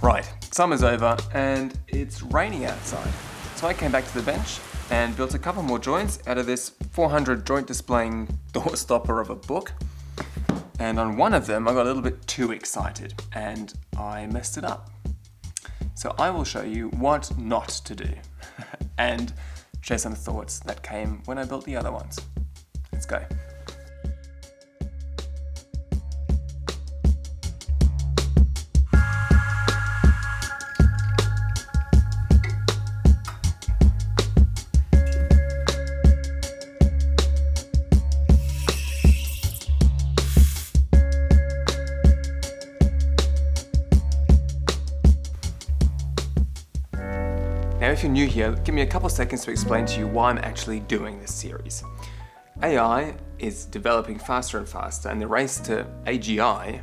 Right, summer's over and it's raining outside. So I came back to the bench and built a couple more joints out of this 400 joint displaying door stopper of a book. And on one of them I got a little bit too excited and I messed it up. So I will show you what not to do and share some thoughts that came when I built the other ones. Let's go. Now if you're new here, give me a couple seconds to explain to you why I'm actually doing this series. AI is developing faster and faster and the race to AGI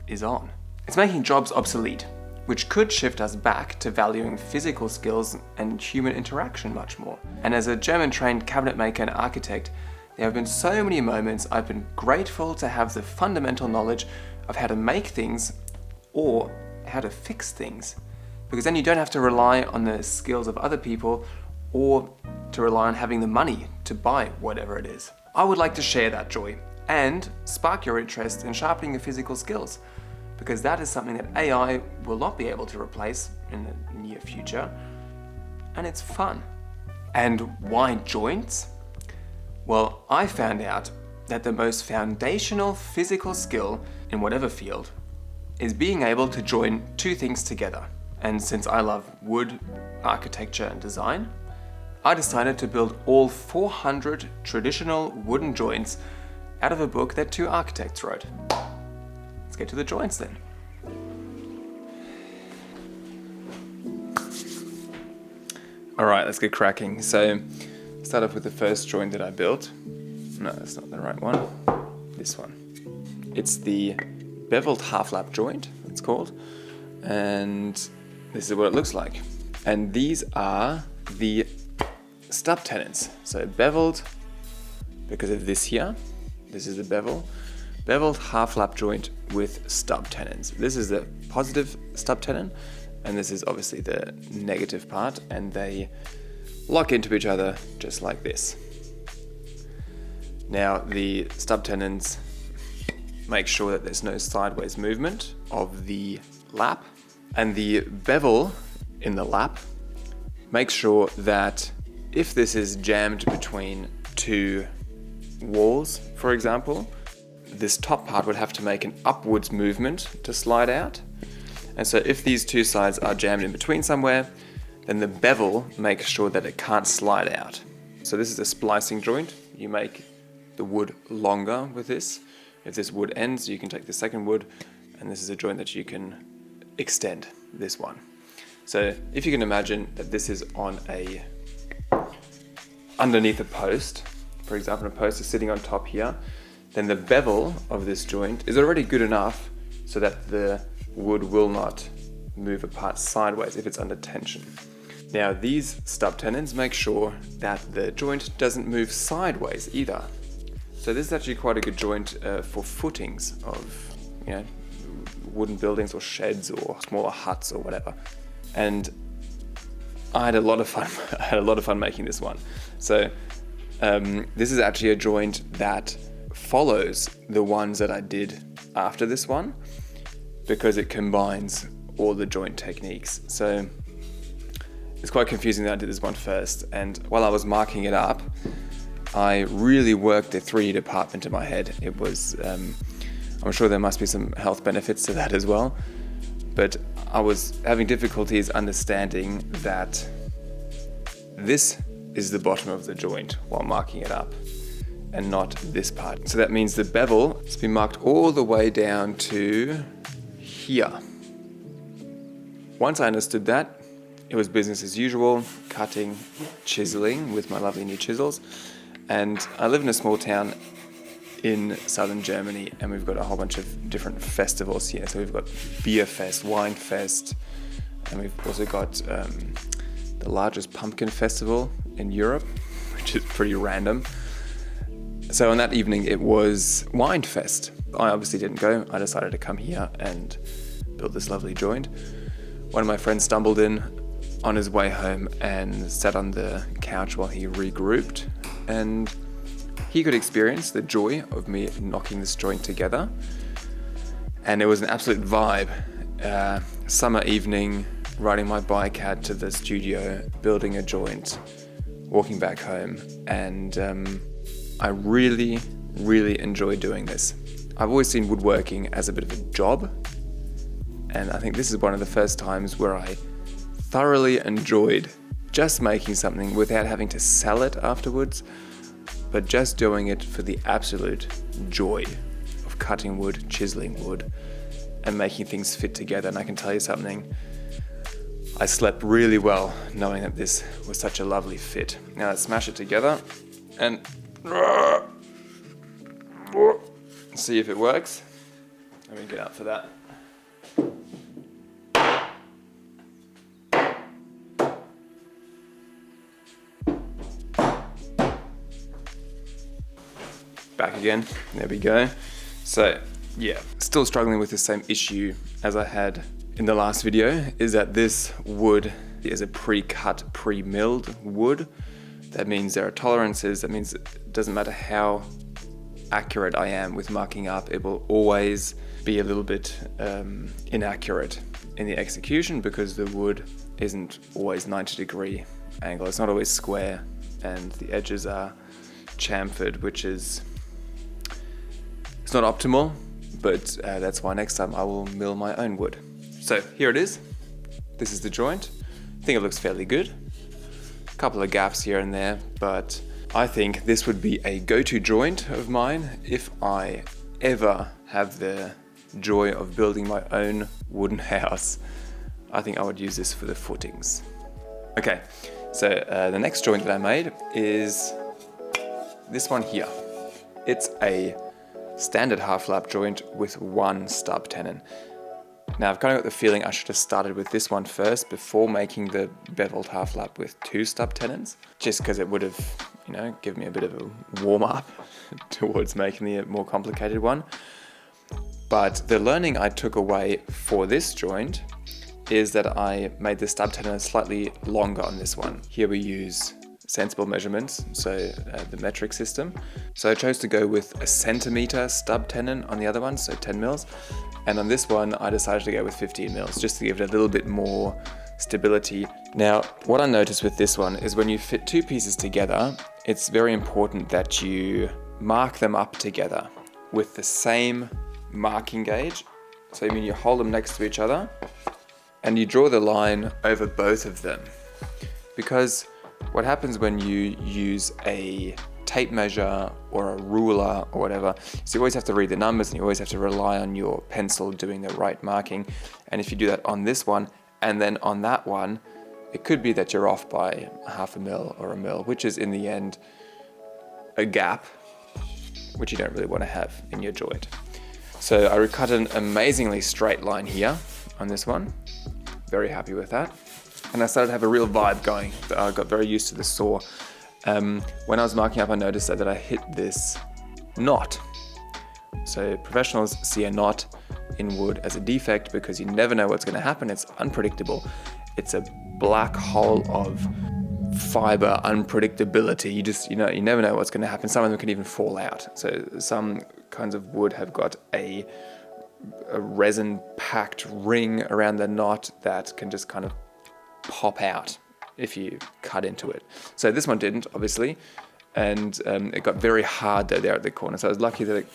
is on. It's making jobs obsolete, which could shift us back to valuing physical skills and human interaction much more. And as a German-trained cabinet maker and architect, there have been so many moments I've been grateful to have the fundamental knowledge of how to make things or how to fix things. Because then you don't have to rely on the skills of other people or to rely on having the money to buy whatever it is. I would like to share that joy and spark your interest in sharpening your physical skills, because that is something that AI will not be able to replace in the near future, and it's fun. And why joints? Well, I found out that the most foundational physical skill in whatever field is being able to join two things together. And since I love wood, architecture and design, I decided to build all 400 traditional wooden joints out of a book that two architects wrote. Let's get to the joints then. All right, let's get cracking. So, start off with the first joint that I built. No, that's not the right one. This one. It's the beveled half-lap joint, it's called. And this is what it looks like. And these are the stub tenons. So beveled, because of this here, this is the beveled half-lap joint with stub tenons. This is the positive stub tenon, and this is obviously the negative part, and they lock into each other just like this. Now the stub tenons make sure that there's no sideways movement of the lap, and the bevel in the lap makes sure that if this is jammed between two walls, for example, this top part would have to make an upwards movement to slide out. And so if these two sides are jammed in between somewhere, then the bevel makes sure that it can't slide out. So this is a splicing joint. You make the wood longer with this. If this wood ends, you can take the second wood, and this is a joint that you can extend, this one. So if you can imagine that this is on underneath a post, for example, a post is sitting on top here, then the bevel of this joint is already good enough so that the wood will not move apart sideways if it's under tension. Now these stub tenons make sure that the joint doesn't move sideways either. So this is actually quite a good joint for footings of, wooden buildings or sheds or smaller huts or whatever. And I had a lot of fun. I had a lot of fun making this one. So this is actually a joint that follows the ones that I did after this one, because it combines all the joint techniques. So it's quite confusing that I did this one first. And while I was marking it up, I really worked the 3D department in my head. It was, I'm sure there must be some health benefits to that as well, but I was having difficulties understanding that this is the bottom of the joint while marking it up and not this part. So that means the bevel has been marked all the way down to here. Once I understood that, it was business as usual, cutting, chiseling with my lovely new chisels. And I live in a small town in southern Germany, and we've got a whole bunch of different festivals here. So we've got Beer Fest, Wine Fest, and we've also got the largest pumpkin festival in Europe, which is pretty random. So on that evening it was Wine Fest. I obviously didn't go. I decided to come here and build this lovely joint. one of my friends stumbled in on his way home and sat on the couch while he regrouped, and he could experience the joy of me knocking this joint together, and it was an absolute vibe. Summer evening, riding my bike out to the studio, building a joint, walking back home, and I really enjoy doing this. I've always seen woodworking as a bit of a job, and I think this is one of the first times where I thoroughly enjoyed just making something without having to sell it afterwards, but just doing it for the absolute joy of cutting wood, chiseling wood, and making things fit together. And I can tell you something, I slept really well knowing that this was such a lovely fit. Now let's smash it together and see if it works. Let me get up for that. Back again, there we go. So yeah, still struggling with the same issue as I had in the last video, is that this wood is a pre-cut, pre-milled wood. That means there are tolerances. That means it doesn't matter how accurate I am with marking up, it will always be a little bit inaccurate in the execution, because the wood isn't always 90-degree angle. It's not always square, and the edges are chamfered, which is, it's not optimal, but that's why next time I will mill my own wood. So here it is. This is the joint. I think it looks fairly good. A couple of gaps here and there, but I think this would be a go-to joint of mine if I ever have the joy of building my own wooden house. I think I would use this for the footings. Okay, so the next joint that I made is this one here. It's a standard half lap joint with one stub tenon. Now I've kind of got the feeling I should have started with this one first before making the beveled half lap with two stub tenons, just because it would have, you know, given me a bit of a warm up towards making the more complicated one. But the learning I took away for this joint is that I made the stub tenon slightly longer on this one. Here we use sensible measurements, so the metric system. So I chose to go with a centimeter stub tenon on the other one, so 10 mils. And on this one, I decided to go with 15 mils, just to give it a little bit more stability. Now, what I noticed with this one is when you fit two pieces together, it's very important that you mark them up together with the same marking gauge. So I mean, you hold them next to each other and you draw the line over both of them. Because what happens when you use a tape measure or a ruler or whatever, so you always have to read the numbers and you always have to rely on your pencil doing the right marking. And if you do that on this one and then on that one, it could be that you're off by half a mil or a mil, which is in the end a gap, which you don't really want to have in your joint. So I cut an amazingly straight line here on this one. Very happy with that. And I started to have a real vibe going. I got very used to the saw. When I was marking up, I noticed that I hit this knot. So professionals see a knot in wood as a defect because you never know what's going to happen. It's unpredictable. It's a black hole of fiber unpredictability. You never know what's going to happen. Some of them can even fall out. So some kinds of wood have got a resin packed ring around the knot that can just kind of pop out if you cut into it. So this one didn't, obviously, and it got very hard there at the corner. So I was lucky that it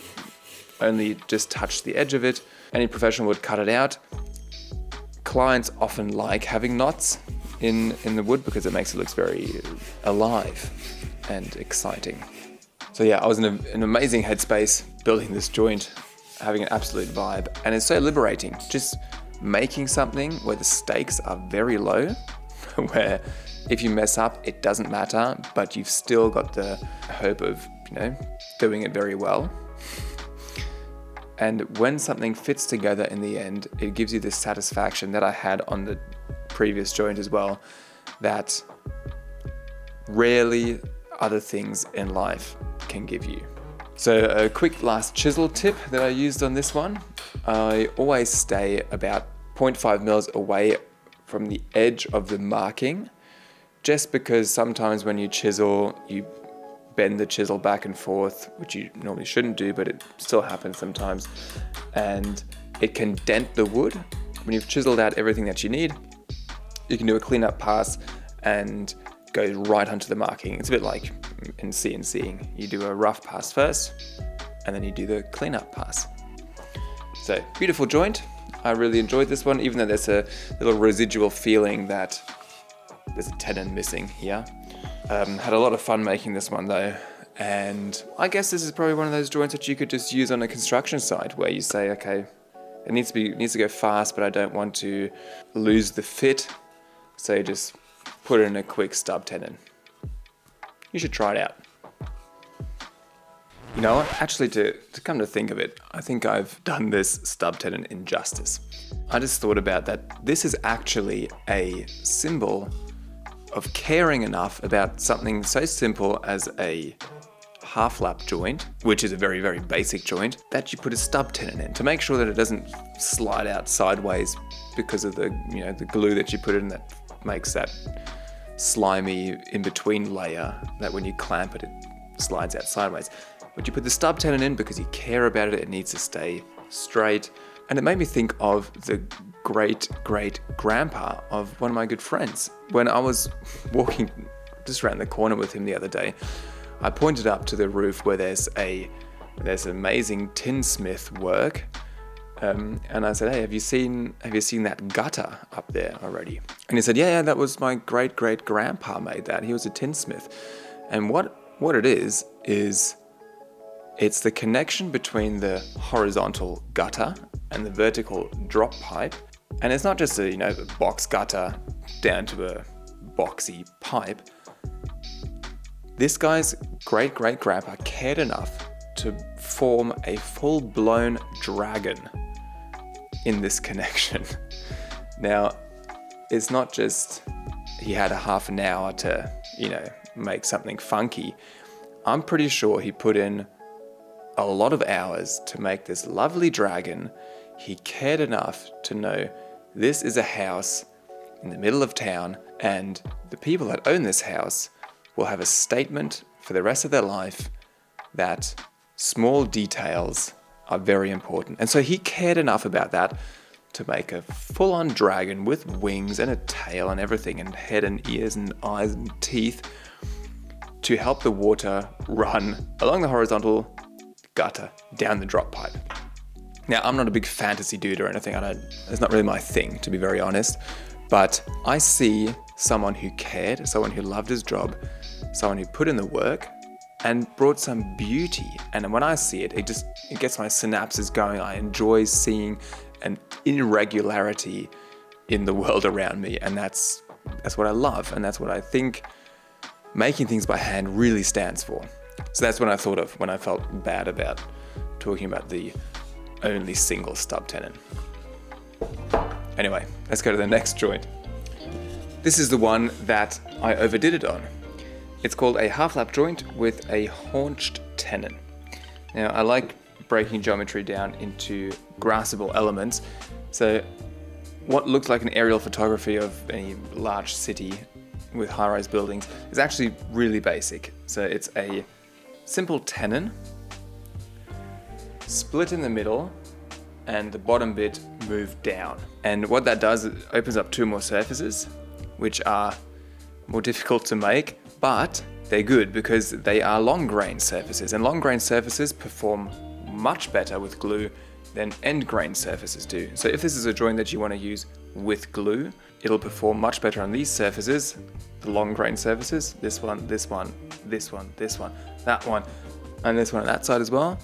only just touched the edge of it. Any professional would cut it out. Clients often like having knots in the wood because it makes it look very alive and exciting. So yeah, I was in an amazing headspace building this joint, having an absolute vibe, and it's so liberating. Just making something where the stakes are very low, where if you mess up, it doesn't matter, but you've still got the hope of, doing it very well. And when something fits together in the end, it gives you this satisfaction that I had on the previous joint as well, that rarely other things in life can give you. So a quick last chisel tip that I used on this one. I always stay about 0.5 mils away from the edge of the marking, just because sometimes when you chisel, you bend the chisel back and forth, which you normally shouldn't do, but it still happens sometimes, and it can dent the wood. When you've chiseled out everything that you need, you can do a cleanup pass and go right onto the marking. It's a bit like in CNCing. You do a rough pass first, and then you do the cleanup pass. So, beautiful joint. I really enjoyed this one, even though there's a little residual feeling that there's a tenon missing here. Had a lot of fun making this one though, and I guess this is probably one of those joints that you could just use on a construction site where you say, okay, it needs to go fast, but I don't want to lose the fit, so you just put it in a quick stub tenon. You should try it out. You know what? Actually, to come to think of it, I think I've done this stub tenon injustice. I just thought about that. This is actually a symbol of caring enough about something so simple as a half lap joint, which is a very, very basic joint, that you put a stub tenon in to make sure that it doesn't slide out sideways because of the glue that you put in that makes that slimy in-between layer that when you clamp it, it slides out sideways. But you put the stub tenon in because you care about it, it needs to stay straight. And it made me think of the great-great-grandpa of one of my good friends. When I was walking just around the corner with him the other day, I pointed up to the roof where there's amazing tinsmith work. And I said, hey, have you seen that gutter up there already? And he said, yeah, that was my great-great-grandpa made that. He was a tinsmith. And what it is it's the connection between the horizontal gutter and the vertical drop pipe. And it's not just a box gutter down to a boxy pipe. This guy's great-great-grandpa cared enough to form a full-blown dragon in this connection. Now, it's not just he had a half an hour to, make something funky. I'm pretty sure he put in a lot of hours to make this lovely dragon. He cared enough to know this is a house in the middle of town, and the people that own this house will have a statement for the rest of their life that small details are very important. And so he cared enough about that to make a full-on dragon with wings and a tail and everything, and head and ears and eyes and teeth, to help the water run along the horizontal gutter down the drop pipe. Now, I'm not a big fantasy dude or anything. It's not really my thing, to be very honest. But I see someone who cared, someone who loved his job, someone who put in the work and brought some beauty. And when I see it, it gets my synapses going. I enjoy seeing an irregularity in the world around me. And that's what I love. And that's what I think making things by hand really stands for. So that's what I thought of when I felt bad about talking about the only single stub tenon. Anyway, let's go to the next joint. This is the one that I overdid it on. It's called a half lap joint with a haunched tenon. Now, I like breaking geometry down into graspable elements. So what looks like an aerial photography of any large city with high-rise buildings is actually really basic. So it's a simple tenon, split in the middle, and the bottom bit moved down. And what that does, it opens up two more surfaces, which are more difficult to make, but they're good because they are long grain surfaces, and long grain surfaces perform much better with glue than end grain surfaces do. So if this is a joint that you want to use with glue, it'll perform much better on these surfaces, the long grain surfaces, this one, this one, this one, this one, that one, and this one on that side as well,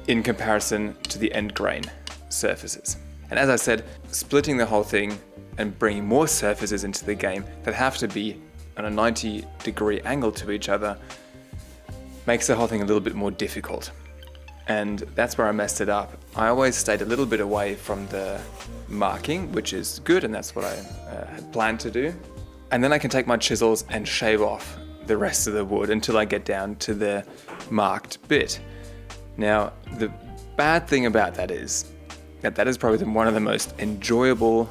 in comparison to the end grain surfaces. And as I said, splitting the whole thing and bringing more surfaces into the game that have to be on a 90-degree angle to each other makes the whole thing a little bit more difficult. And that's where I messed it up. I always stayed a little bit away from the marking, which is good, and that's what I had planned to do. And then I can take my chisels and shave off the rest of the wood until I get down to the marked bit. Now, the bad thing about that is probably one of the most enjoyable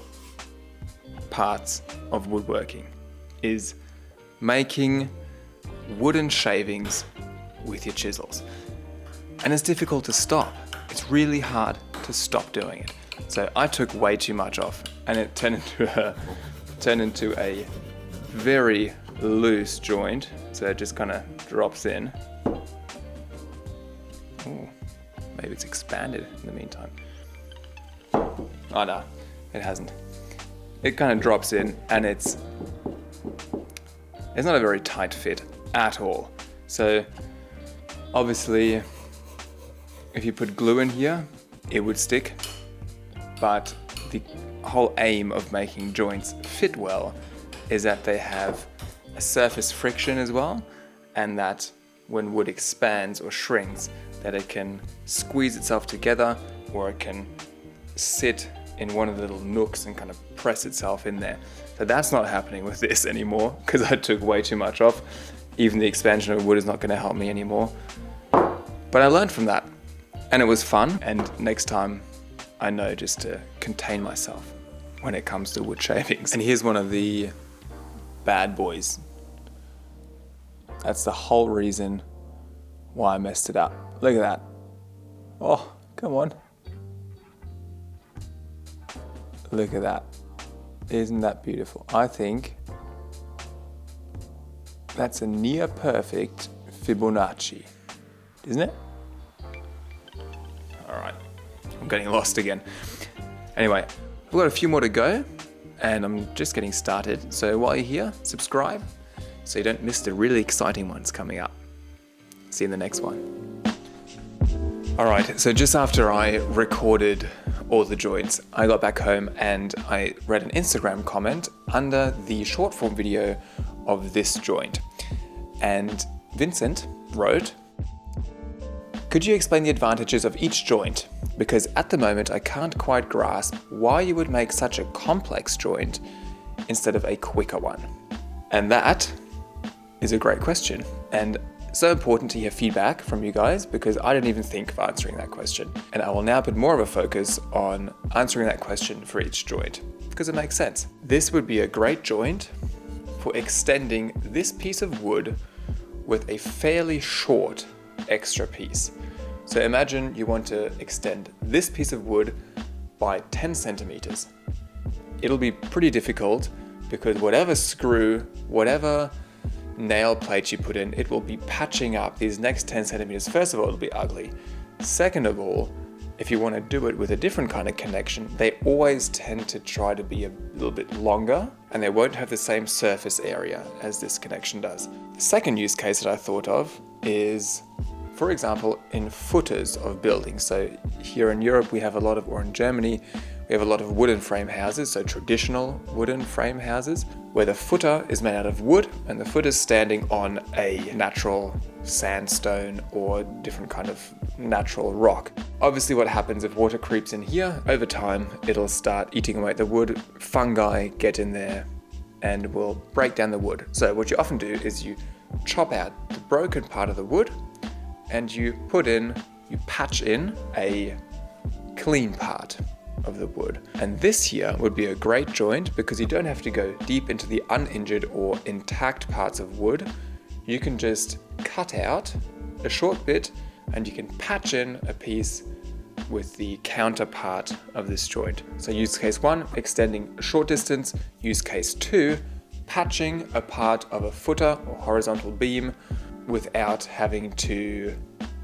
parts of woodworking is making wooden shavings with your chisels. And it's difficult to stop. It's really hard to stop doing it. So I took way too much off, and it turned into a very loose joint. So it just kind of drops in. Ooh, maybe it's expanded in the meantime. Oh no, it hasn't. It kind of drops in, and it's not a very tight fit at all. So obviously, if you put glue in here, it would stick. But the whole aim of making joints fit well is that they have a surface friction as well, and that when wood expands or shrinks, that it can squeeze itself together, or it can sit in one of the little nooks and kind of press itself in there. So that's not happening with this anymore, because I took way too much off. Even the expansion of wood is not going to help me anymore. But I learned from that, and it was fun, and next time I know just to contain myself when it comes to wood shavings. And here's one of the bad boys. That's the whole reason why I messed it up. Look at that. Oh, come on. Look at that. Isn't that beautiful? I think that's a near perfect Fibonacci, isn't it? All right, I'm getting lost again. Anyway, I've got a few more to go, and I'm just getting started. So while you're here, subscribe so you don't miss the really exciting ones coming up. See you in the next one. All right, so just after I recorded all the joints, I got back home and I read an Instagram comment under the short form video of this joint. And Vincent wrote, "Could you explain the advantages of each joint? Because at the moment I can't quite grasp why you would make such a complex joint instead of a quicker one." And that is a great question, and so important to hear feedback from you guys, because I didn't even think of answering that question. And I will now put more of a focus on answering that question for each joint, because it makes sense. This would be a great joint for extending this piece of wood with a fairly short extra piece. So imagine you want to extend this piece of wood by 10 centimeters. It'll be pretty difficult, because whatever screw, whatever nail plate you put in, it will be patching up these next 10 centimeters. First of all, it'll be ugly. Second of all, if you want to do it with a different kind of connection, they always tend to try to be a little bit longer, and they won't have the same surface area as this connection does. The second use case that I thought of is, for example, in footers of buildings. So here in Europe, we have a lot of, or in Germany, we have a lot of wooden frame houses, so traditional wooden frame houses, where the footer is made out of wood and the footer is standing on a natural sandstone or different kind of natural rock. Obviously what happens if water creeps in here, over time it'll start eating away at the wood, fungi get in there and will break down the wood. So what you often do is you chop out the broken part of the wood and you patch in a clean part of the wood. And this here would be a great joint, because you don't have to go deep into the uninjured or intact parts of wood. You can just cut out a short bit and you can patch in a piece with the counterpart of this joint. So use case 1, extending a short distance. Use case 2, patching a part of a footer or horizontal beam without having to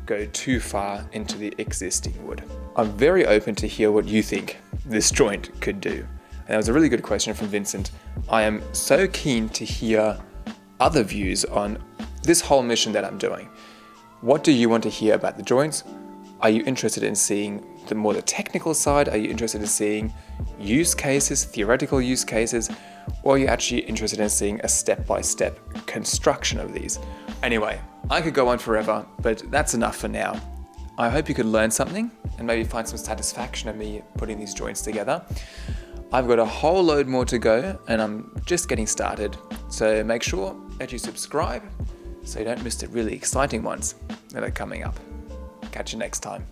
go too far into the existing wood. I'm very open to hear what you think this joint could do. And that was a really good question from Vincent. I am so keen to hear other views on this whole mission that I'm doing. What do you want to hear about the joints? Are you interested in seeing the technical side? Are you interested in seeing use cases, theoretical use cases? Or are you actually interested in seeing a step-by-step construction of these? Anyway, I could go on forever, but that's enough for now. I hope you could learn something and maybe find some satisfaction in me putting these joints together. I've got a whole load more to go and I'm just getting started. So make sure that you subscribe so you don't miss the really exciting ones that are coming up. Catch you next time.